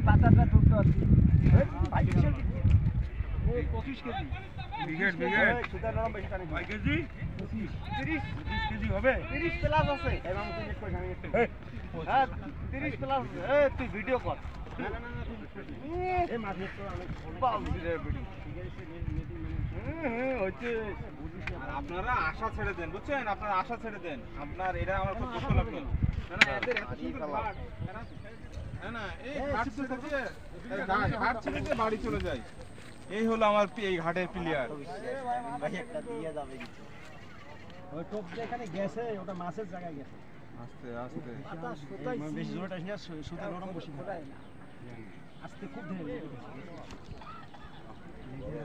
পাতাটা তুলতে পারছি 25 কেজি বিঘেট সুতার নরম বেশি টানি 5 কেজি 30 কেজি হবে 30 প্লাস আছে এই মামু তুই কই আমি একটু হ্যাঁ 30 প্লাস এই তুই ভিডিও কর না এই মাছ তো আমি বাল দিলে ভিডিও হচ্ছে আর আপনারা আশা ছেড়ে দেন বুঝছেন আপনারা আশা ছেড়ে দেন আপনার এটা আমার খুব কষ্ট লাগলো না এদের এত সুন্দর ঘাট না এই ঘাট ছেড়ে দিয়ে ঘাট ছেড়ে দিয়ে বাড়ি চলে যায় এই হলো আমার এই ঘাটের প্লেয়ার ভাই একটা দিয়ে যাবে কিছু ওই টপ যেখানে গেছে ওটা মাছের জায়গায় গেছে আস্তে আস্তে পাতা সুতাই বেশি জোরে টাইস না সুতা নরম বসি থাকে আস্তে খুব ধীরে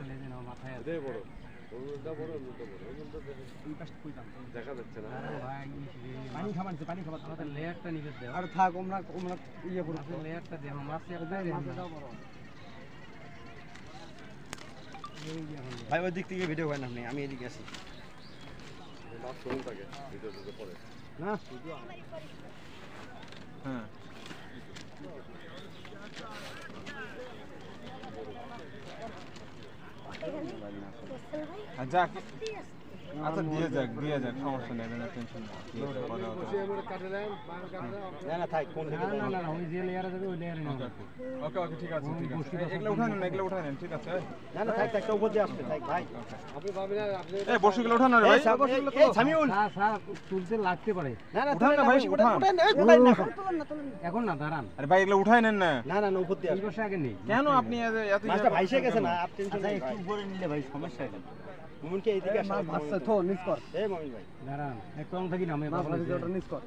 লেজে নাও মাথায় আছে বড় ওটা বড় ওটা বড় ওটা এই পাশে কইতাম দেখা যাচ্ছে না ভাই পানি খাবানছে পানি খাবার আমাদের লেয়ারটা নিবে দাও আর থাক আমরা ইয়ে করব লেয়ারটা দেব মাছ একটা দাও বড় ভাই ওই দিক থেকে ভিডিও করেন আপনি আমি এদিকে আছি মাছ শুরু থাকে ভিডিওতে পড়ে না হ্যাঁ আচ্ছা আচ্ছা দিয়ে যাক সমস্যা নেই না টেনশন না না থাক কোন দিকে না ওই যে লেয়ারে যাবে ওই লেয়ারে নাও ওকে ঠিক আছে এগুলো উঠান নেন ঠিক আছে না না থাক একটা উপর দিয়ে আসবে থাক ভাই আপনি ভাবেন আপনি এই বর্ষগুলো উঠান না রে ভাই এই সামিউল স্যার তুলতে লাগতে পারে না না উঠান না ভাই উঠান এখন না দাঁড়ান আরে ভাই এগুলো উঠাই নেন না না না উপর দিয়ে আসবে আগে নেই কেন আপনি এত মাছটা ভাইসে গেছে না আর টেনশন নাই একটু উপরে নিলে ভাই সমস্যা হবে মুমিনকে এইদিকে আসা মাছটা তো নিস কর এই মুমিন ভাই দাঁড়ান একটু অন থাকি না আমি ওটা নিস কর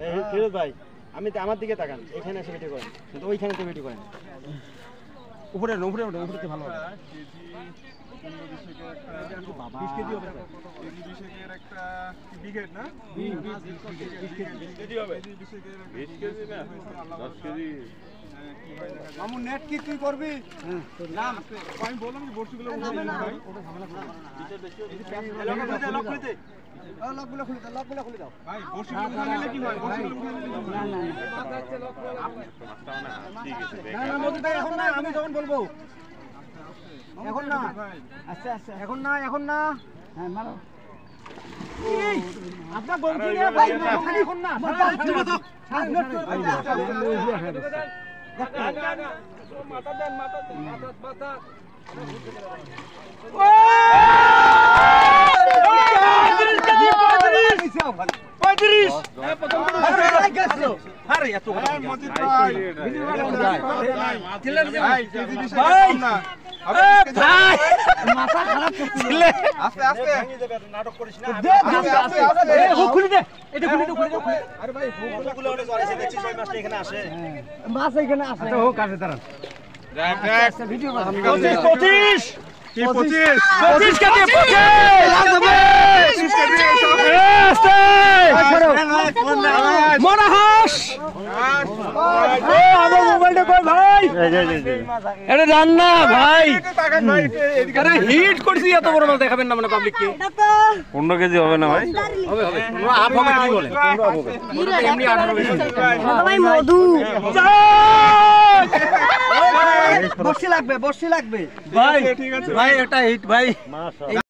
এই ফিরোজ ভাই আমি আমার দিকে তাকান এখানে এসে ভিডিও করেন কিন্তু ওইখানে তো ভিডিও করেন উপরে উপরেতে ভালো হবে বাবা 20 কেজি হবে কেজি 20 এর একটা বিঘেট না 20 কেজি হবে 20 কেজি না 10 কেজি মামু নেট কি তুই করবি নাম আমি বললাম যে বর্ষগুলো উঠাই না ভাই ওটা ঝামেলা করবে ভিতর বেশি লক খুলে দে লকগুলো খুলে দাও ভাই বর্ষগুলো উঠাইলে কি হয় বর্ষগুলো উঠাইলে না না মাথা আছে লক করে মাথা না ঠিক আছে না মধু ভাই এখন না আমি যখন বলবো এখন না আচ্ছা এখন না হ্যাঁ মারো এই আপনার বলছি না ভাই এখন না মাথা দেন মাথা ও 35 আরে এত মজিদ ভাই মাথা খারাপ করছিলে আস্তে ভেঙে যাবে নাটক করিস না আস্তে খুলে দে এটা খুলে দে আরে ভাই হুকগুলো অনেক জড়াইছে দেখছিস ওই মাছটা এখানে আসে মাছ এখানে আসে তো হোক আসে দাঁড়ান রাখ ভিডিও 25 কি 25 কে দিয়ে 25 লাগবে 25 কে দিয়ে মনাহাস আমার মোবাইলটা কই ভাই এটা জান না ভাই আরে হিট করছি এত বড় মাছ দেখাবেন না মানে পাবলিক কে 15 কেজি হবে না ভাই হবে হাফ হবে কি বলে 15 হবে এমনি 18 কেজি ভাই মধু বর্ষি লাগবে ভাই ঠিক আছে ভাই একটা হিট ভাই